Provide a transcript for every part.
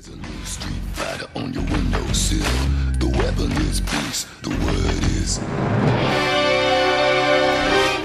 a new street fighter on your windowsill. The weapon is peace, the word is...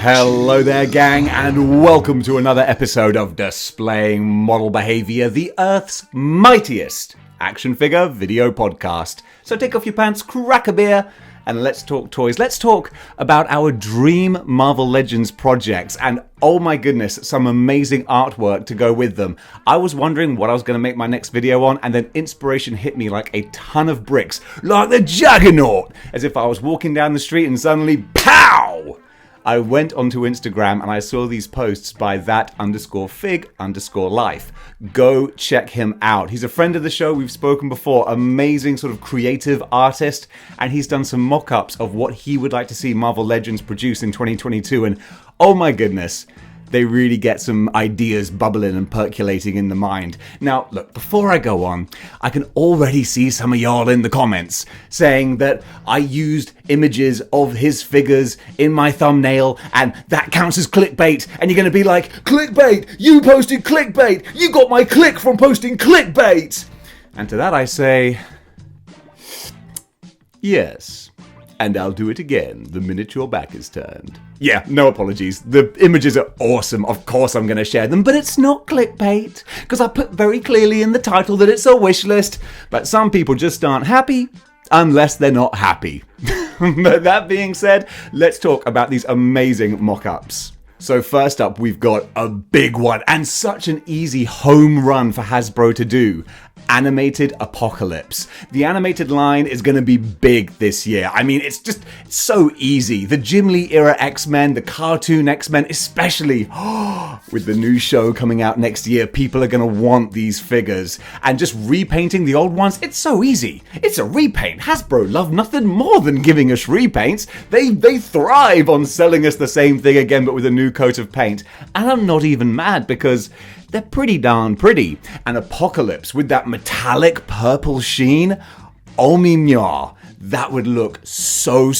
Hello there, gang, and welcome to another episode of Displaying Model Behaviour, the Earth's mightiest action figure video podcast. So take off your pants, crack a beer, and let's talk toys. Let's talk about our dream Marvel Legends projects, and oh my goodness, some amazing artwork to go with them. I was wondering what I was going to make my next video on, and then inspiration hit me like a ton of bricks, like the Juggernaut, as if I was walking down the street and suddenly, POW! I went onto Instagram and I saw these posts by that_fig_life. Go check him out. He's a friend of the show. We've spoken before. Amazing sort of creative artist. And he's done some mock-ups of what he would like to see Marvel Legends produce in 2022. And oh my goodness, they really get some ideas bubbling and percolating in the mind. Now, look, before I go on, I can already see some of y'all in the comments saying that I used images of his figures in my thumbnail and that counts as clickbait. And you're going to be like, clickbait! You posted clickbait! You got my click from posting clickbait! And to that I say, yes. And I'll do it again the minute your back is turned. Yeah, no apologies. The images are awesome. Of course I'm going to share them, but it's not clickbait, because I put very clearly in the title that it's a wish list. But some people just aren't happy unless they're not happy. But that being said, let's talk about these amazing mock-ups. So first up, we've got a big one and such an easy home run for Hasbro to do. Animated Apocalypse. The animated line is going to be big this year. I mean, it's so easy. The Jim Lee era X-Men, the cartoon X-Men, especially with the new show coming out next year, people are going to want these figures. And just repainting the old ones, it's so easy. It's a repaint. Hasbro love nothing more than giving us repaints. They thrive on selling us the same thing again, but with a new coat of paint. And I'm not even mad because they're pretty darn pretty. And Apocalypse with that metallic purple sheen, oh mignon, that would look so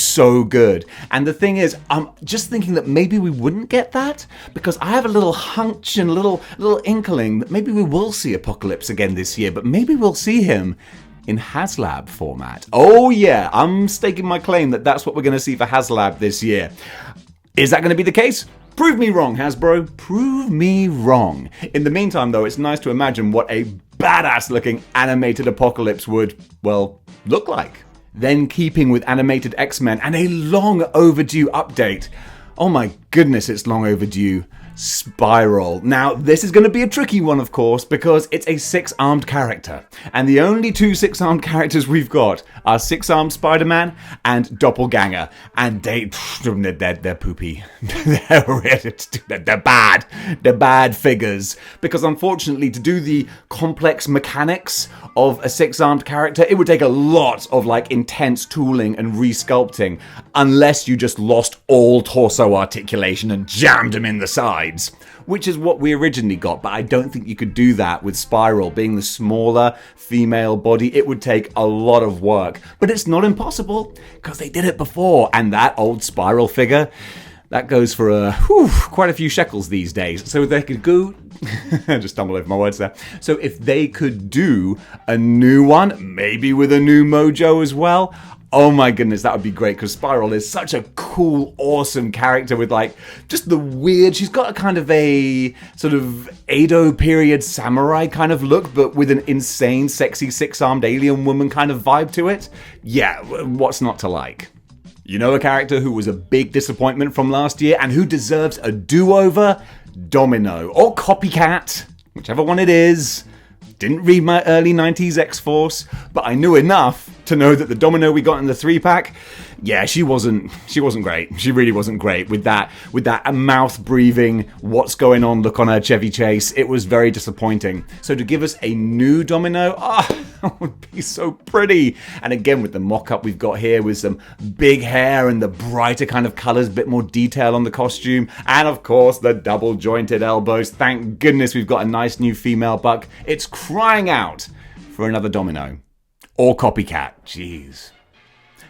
good. And the thing is, I'm just thinking that maybe we wouldn't get that, because I have a little hunch and a little inkling that maybe we will see Apocalypse again this year, but maybe we'll see him in HasLab format. Oh yeah, I'm staking my claim that that's what we're going to see for HasLab this year. Is that going to be the case? Prove me wrong, Hasbro. Prove me wrong. In the meantime, though, it's nice to imagine what a badass-looking animated Apocalypse would, well, look like. Then keeping with animated X-Men and a long overdue update. Oh my goodness, it's long overdue. Spiral. Now, this is going to be a tricky one, of course, because it's a six-armed character. And the only two six-armed characters we've got are six-armed SpiderMan and Doppelganger. And they're poopy. They're bad. They're bad figures. Because unfortunately, to do the complex mechanics of a six-armed character, it would take a lot of intense tooling and resculpting, unless you just lost all torso articulation and jammed them in the side. Which is what we originally got, but I don't think you could do that with Spiral. Being the smaller female body, it would take a lot of work. But it's not impossible, because they did it before. And that old Spiral figure, that goes for quite a few shekels these days. So they could go... I just stumbled over my words there. So if they could do a new one, maybe with a new mojo as well... Oh my goodness, that would be great, because Spiral is such a cool, awesome character with just the weird, she's got a kind of a sort of Edo period samurai kind of look, but with an insane, sexy, six-armed alien woman kind of vibe to it. Yeah, what's not to like? You know a character who was a big disappointment from last year and who deserves a do-over? Domino, or Copycat, whichever one it is. Didn't read my early 90s X-Force, but I knew enough to know that the Domino we got in the 3-pack, yeah, she wasn't great. She really wasn't great with that mouth-breathing, what's going on look on her Chevy Chase. It was very disappointing. So to give us a new Domino, that would be so pretty. And again, with the mock-up we've got here with some big hair and the brighter kind of colors, bit more detail on the costume. And of course, the double-jointed elbows. Thank goodness we've got a nice new female buck. It's crying out for another Domino. Or Copycat. Jeez.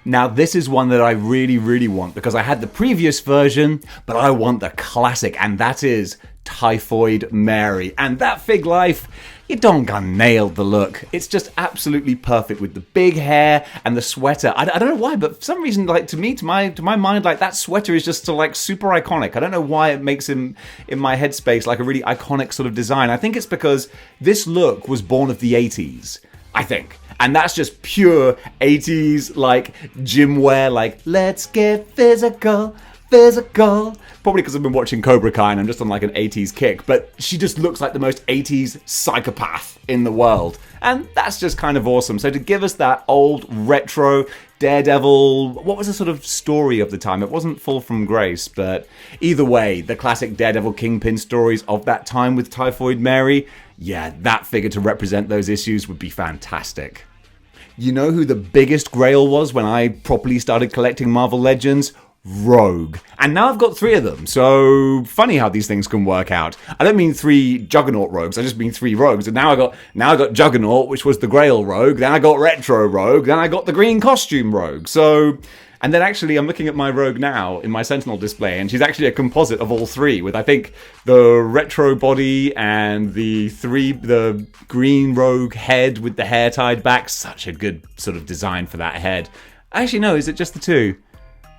Now, this is one that I really want, because I had the previous version, but I want the classic, and that is Typhoid Mary. And that fig life, you doggone nailed the look. It's just absolutely perfect with the big hair and the sweater. I don't know why, but for some reason, like to my mind, like that sweater is just like super iconic. I don't know why it makes him in my headspace like a really iconic sort of design. I think it's because this look was born of the 80s, I think. And that's just pure 80s like gym wear, like let's get physical. Probably because I've been watching Cobra Kai and I'm just on like an 80s kick, but she just looks like the most 80s psychopath in the world. And that's just kind of awesome. So to give us that old retro Daredevil, what was the sort of story of the time? It wasn't Fall from Grace, but either way, the classic Daredevil Kingpin stories of that time with Typhoid Mary, yeah, that figure to represent those issues would be fantastic. You know who the biggest grail was when I properly started collecting Marvel Legends? Rogue. And now I've got 3 of them, so funny how these things can work out. I don't mean 3 Juggernaut rogues, I just mean 3 rogues. And now I got Juggernaut, which was the Grail rogue, then I got Retro rogue, then I got the green costume rogue. So, and then actually I'm looking at my rogue now in my Sentinel display, and she's actually a composite of all 3, with I think the retro body and the green rogue head with the hair tied back. Such a good sort of design for that head. Actually, no, is it just the 2?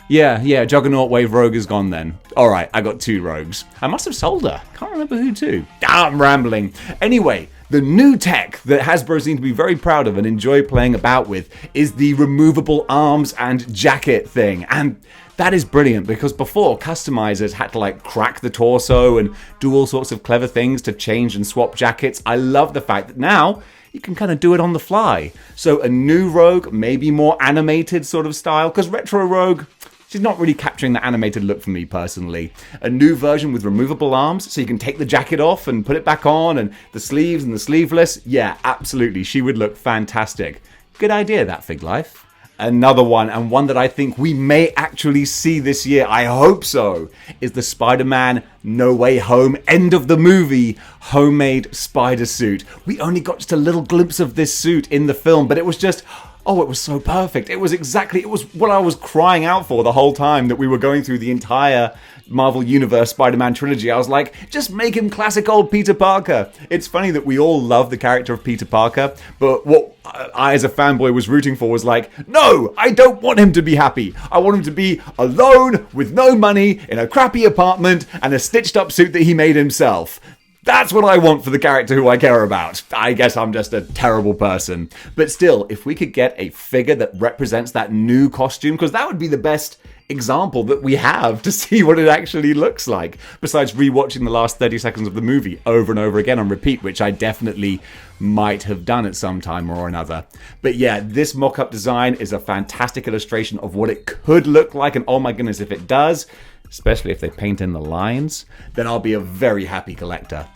Yeah, Juggernaut Wave Rogue is gone then. Alright, I got 2 rogues. I must have sold her. Can't remember who to. I'm rambling. Anyway, the new tech that Hasbro seem to be very proud of and enjoy playing about with is the removable arms and jacket thing. And that is brilliant because before, customizers had to like crack the torso and do all sorts of clever things to change and swap jackets. I love the fact that now you can kind of do it on the fly. So a new Rogue, maybe more animated sort of style, because Retro Rogue, she's not really capturing the animated look for me personally. A new version with removable arms, so you can take the jacket off and put it back on, and the sleeves and the sleeveless. Yeah, absolutely, she would look fantastic. Good idea, that Fig Life. Another one, and one that I think we may actually see this year, I hope so, is the SpiderMan No Way Home end of the movie homemade spider suit. We only got just a little glimpse of this suit in the film, but it was just... oh, it was so perfect. It was what I was crying out for the whole time that we were going through the entire Marvel Universe Spider-Man trilogy. I was like, just make him classic old Peter Parker. It's funny that we all love the character of Peter Parker, but what I as a fanboy was rooting for was like, no, I don't want him to be happy. I want him to be alone with no money in a crappy apartment and a stitched up suit that he made himself. That's what I want for the character who I care about. I guess I'm just a terrible person. But still, if we could get a figure that represents that new costume, because that would be the best example that we have to see what it actually looks like, besides rewatching the last 30 seconds of the movie over and over again on repeat, which I definitely might have done at some time or another. But yeah, this mock-up design is a fantastic illustration of what it could look like, and oh my goodness, if it does, especially if they paint in the lines, then I'll be a very happy collector.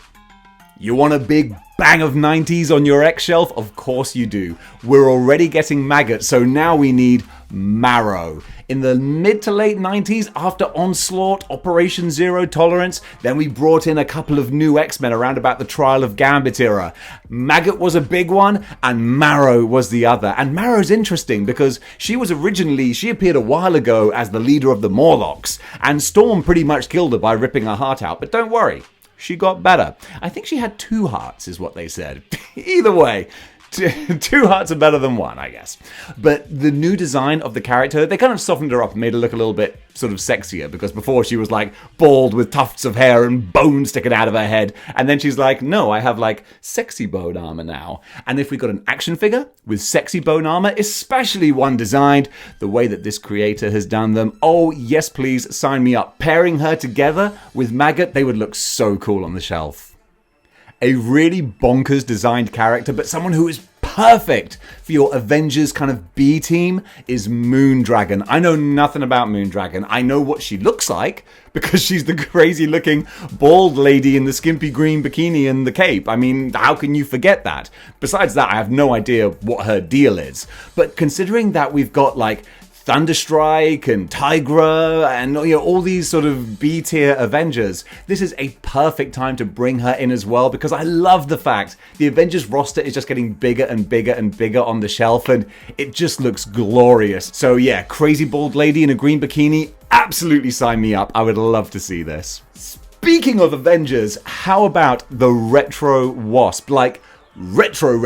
You want a big bang of 90s on your X shelf? Of course you do. We're already getting Maggot, so now we need Marrow. In the mid to late 90s, after Onslaught, Operation Zero Tolerance, then we brought in a couple of new X-Men around about the Trial of Gambit era. Maggot was a big one, and Marrow was the other. And Marrow's interesting because she appeared a while ago as the leader of the Morlocks, and Storm pretty much killed her by ripping her heart out. But don't worry, she got better. I think she had 2 hearts, is what they said. Either way, 2 hearts are better than 1, I guess. But the new design of the character, they kind of softened her up and made her look a little bit sort of sexier, because before she was like bald with tufts of hair and bones sticking out of her head, and then she's like, no, I have like sexy bone armor now. And if we got an action figure with sexy bone armor, especially one designed the way that this creator has done them, oh yes please, sign me up. Pairing her together with Maggot, they would look so cool on the shelf. A really bonkers designed character, but someone who is perfect for your Avengers kind of B team is Moondragon. I know nothing about Moondragon. I know what she looks like because she's the crazy looking bald lady in the skimpy green bikini and the cape. I mean, how can you forget that? Besides that, I have no idea what her deal is. But considering that we've got like Thunderstrike and Tigra and all these sort of B-tier Avengers, this is a perfect time to bring her in as well, because I love the fact the Avengers roster is just getting bigger and bigger and bigger on the shelf, and it just looks glorious. So yeah, crazy bald lady in a green bikini, absolutely sign me up. I would love to see this. Speaking of Avengers, how about the retro Wasp? Like, retro.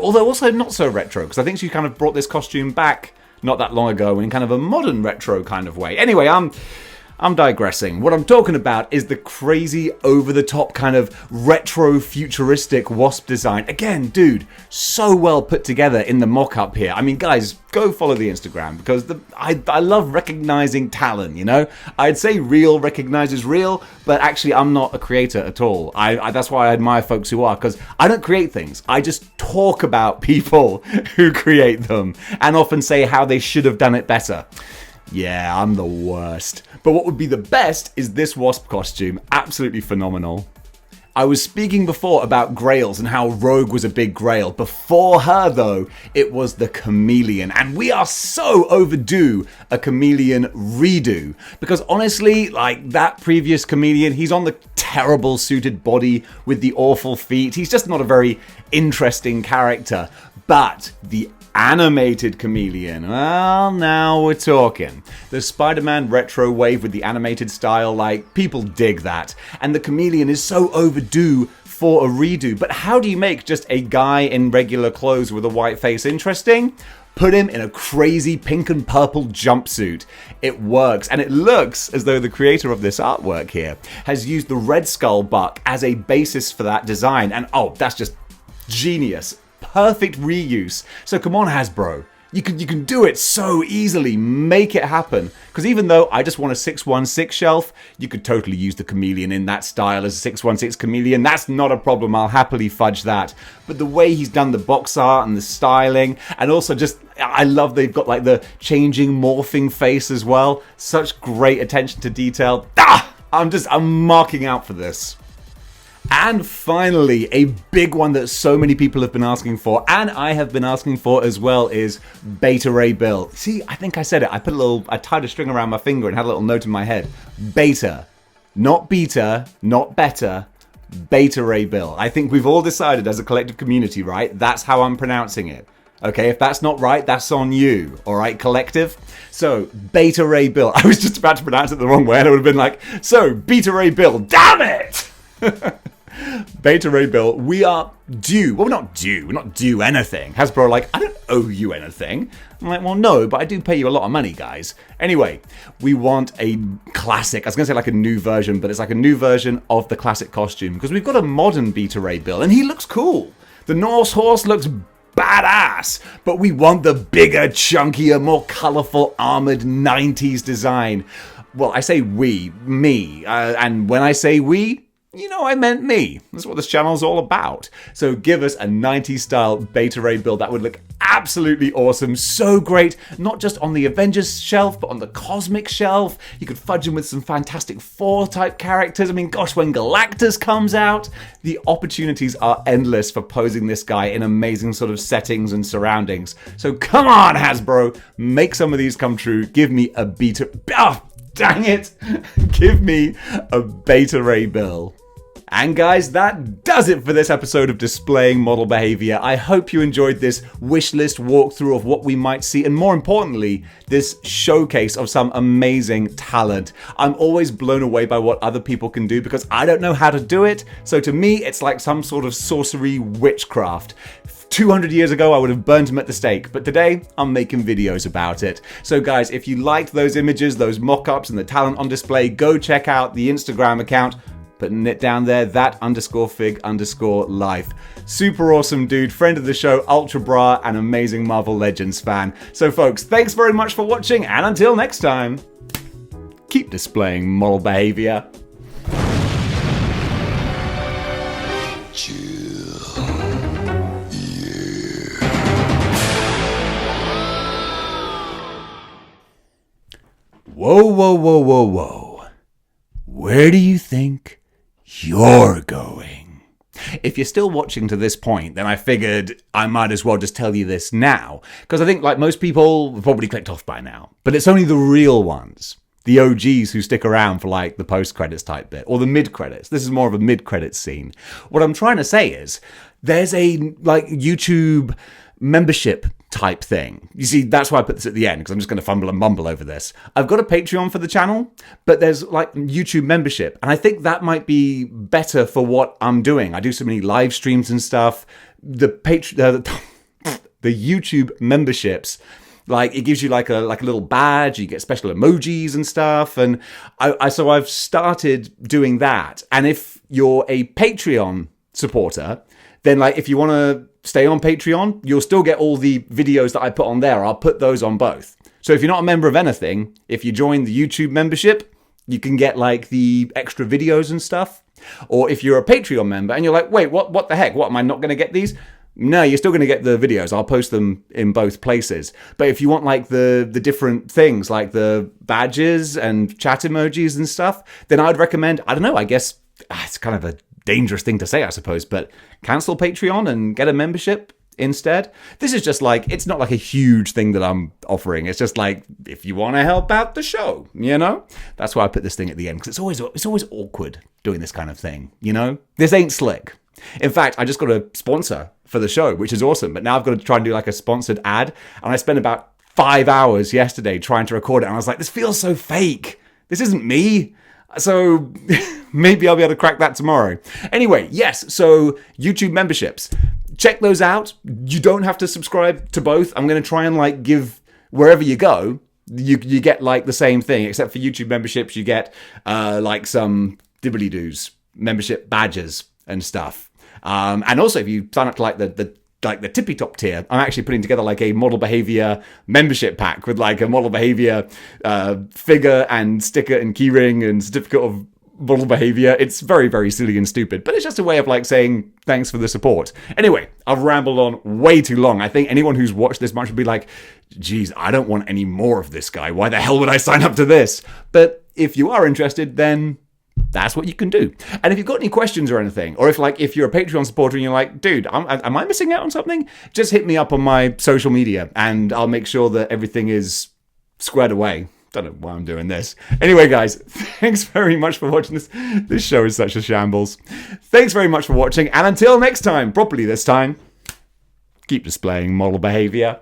Although also not so retro, because I think she kind of brought this costume back not that long ago in kind of a modern retro kind of way. Anyway, I'm digressing. What I'm talking about is the crazy, over-the-top kind of retro-futuristic Wasp design. Again, dude, so well put together in the mock-up here. I mean, guys, go follow the Instagram, because I love recognizing talent, you know? I'd say real recognizes real, but actually I'm not a creator at all. That's why I admire folks who are, because I don't create things. I just talk about people who create them, and often say how they should have done it better. Yeah, I'm the worst. But what would be the best is this Wasp costume. Absolutely phenomenal. I was speaking before about grails and how Rogue was a big grail. Before her, though, it was the Chameleon. And we are so overdue a Chameleon redo. Because honestly, like that previous Chameleon, he's on the terrible suited body with the awful feet. He's just not a very interesting character. But the animated Chameleon, well, now we're talking. The SpiderMan retro wave with the animated style, like, people dig that. And the Chameleon is so overdue for a redo. But how do you make just a guy in regular clothes with a white face interesting? Put him in a crazy pink and purple jumpsuit. It works, and it looks as though the creator of this artwork here has used the Red Skull buck as a basis for that design. And oh, that's just genius. Perfect reuse. So come on, Hasbro. You can do it so easily. Make it happen. Because even though I just want a 616 shelf, you could totally use the Chameleon in that style as a 616 Chameleon. That's not a problem. I'll happily fudge that. But the way he's done the box art and the styling, and also just, I love they've got like the changing, morphing face as well. Such great attention to detail. I'm marking out for this. And finally, a big one that so many people have been asking for, and I have been asking for as well, is Beta Ray Bill. See, I think I said it. I tied a string around my finger and had a little note in my head. Beta. Not beta, not better. Beta Ray Bill. I think we've all decided as a collective community, right? That's how I'm pronouncing it. Okay, if that's not right, that's on you. All right, collective? So, Beta Ray Bill. I was just about to pronounce it the wrong way, and I would have been like, so, Beta Ray Bill. Damn it! Beta Ray Bill, we are due. Well, we're not due anything. Hasbro are like, I don't owe you anything. I'm like, well, no, but I do pay you a lot of money, guys. Anyway, we want a classic. I was going to say like a new version, but it's like a new version of the classic costume. Because we've got a modern Beta Ray Bill, and he looks cool. The Norse horse looks badass, but we want the bigger, chunkier, more colorful, armored 90s design. Well, I say me. And when I say we, you know I meant me. That's what this channel is all about. So give us a 90s style Beta Ray build. That would look absolutely awesome. So great, not just on the Avengers shelf, but on the Cosmic shelf. You could fudge him with some Fantastic Four type characters. I mean, gosh, when Galactus comes out, the opportunities are endless for posing this guy in amazing sort of settings and surroundings. So come on, Hasbro, make some of these come true. Give me a Beta... Oh, dang it! Give me a Beta Ray Bill. And guys, that does it for this episode of Displaying Model Behavior. I hope you enjoyed this wishlist walkthrough of what we might see, and more importantly, this showcase of some amazing talent. I'm always blown away by what other people can do because I don't know how to do it, so to me, it's like some sort of sorcery witchcraft. 200 years ago, I would have burned him at the stake, but today, I'm making videos about it. So guys, if you liked those images, those mock-ups, and the talent on display, go check out the Instagram account. Putting it down there, that_fig_life. Super awesome dude, friend of the show, Ultra Bra, and amazing Marvel Legends fan. So folks, thanks very much for watching, and until next time, keep displaying model behavior. Chill. Yeah. Whoa. Where do you think you're going? If you're still watching to this point, then I figured I might as well just tell you this now, because I think like most people have probably clicked off by now, but it's only the real ones, the OGs who stick around for like the post-credits type bit, or the mid-credits. This is more of a mid-credits scene. What I'm trying to say is, there's a like YouTube membership type thing. You see, that's why I put this at the end, because I'm just going to fumble and mumble over this. I've got a Patreon for the channel, but there's like YouTube membership, and I think that might be better for what I'm doing. I do so many live streams and stuff. The YouTube memberships, like, it gives you like a little badge, you get special emojis and stuff, and so I've started doing that. And if you're a Patreon supporter, then like if you want to stay on Patreon, you'll still get all the videos that I put on there. I'll put those on both. So if you're not a member of anything, if you join the YouTube membership, you can get like the extra videos and stuff. Or if you're a Patreon member and you're like, wait, what the heck? What, am I not going to get these? No, you're still going to get the videos. I'll post them in both places. But if you want like the different things, like the badges and chat emojis and stuff, then I'd recommend, I don't know, I guess it's kind of a dangerous thing to say, I suppose, but cancel Patreon and get a membership instead. This is just like, it's not like a huge thing that I'm offering. It's just like, if you want to help out the show, you know? That's why I put this thing at the end, because it's always awkward doing this kind of thing, you know? This ain't slick. In fact, I just got a sponsor for the show, which is awesome, but now I've got to try and do like a sponsored ad, and I spent about 5 hours yesterday trying to record it, and I was like, this feels so fake. This isn't me. So maybe I'll be able to crack that tomorrow. Anyway, yes, so YouTube memberships. Check those out. You don't have to subscribe to both. I'm going to try and like give, wherever you go, you get like the same thing, except for YouTube memberships, you get like some dibbly-doos, membership badges and stuff. And also if you sign up to like the tippy top tier, I'm actually putting together like a Model Behaviour membership pack with like a Model Behaviour figure and sticker and keyring and certificate of Model Behaviour. It's very, very silly and stupid, but it's just a way of like saying thanks for the support. Anyway, I've rambled on way too long. I think anyone who's watched this much would be like, geez, I don't want any more of this guy. Why the hell would I sign up to this? But if you are interested, then that's what you can do. And if you've got any questions or anything, or if you're a Patreon supporter and you're like, dude, am I missing out on something? Just hit me up on my social media and I'll make sure that everything is squared away. Don't know why I'm doing this. Anyway, guys, thanks very much for watching this. This show is such a shambles. Thanks very much for watching, and until next time, properly this time, keep displaying model behavior.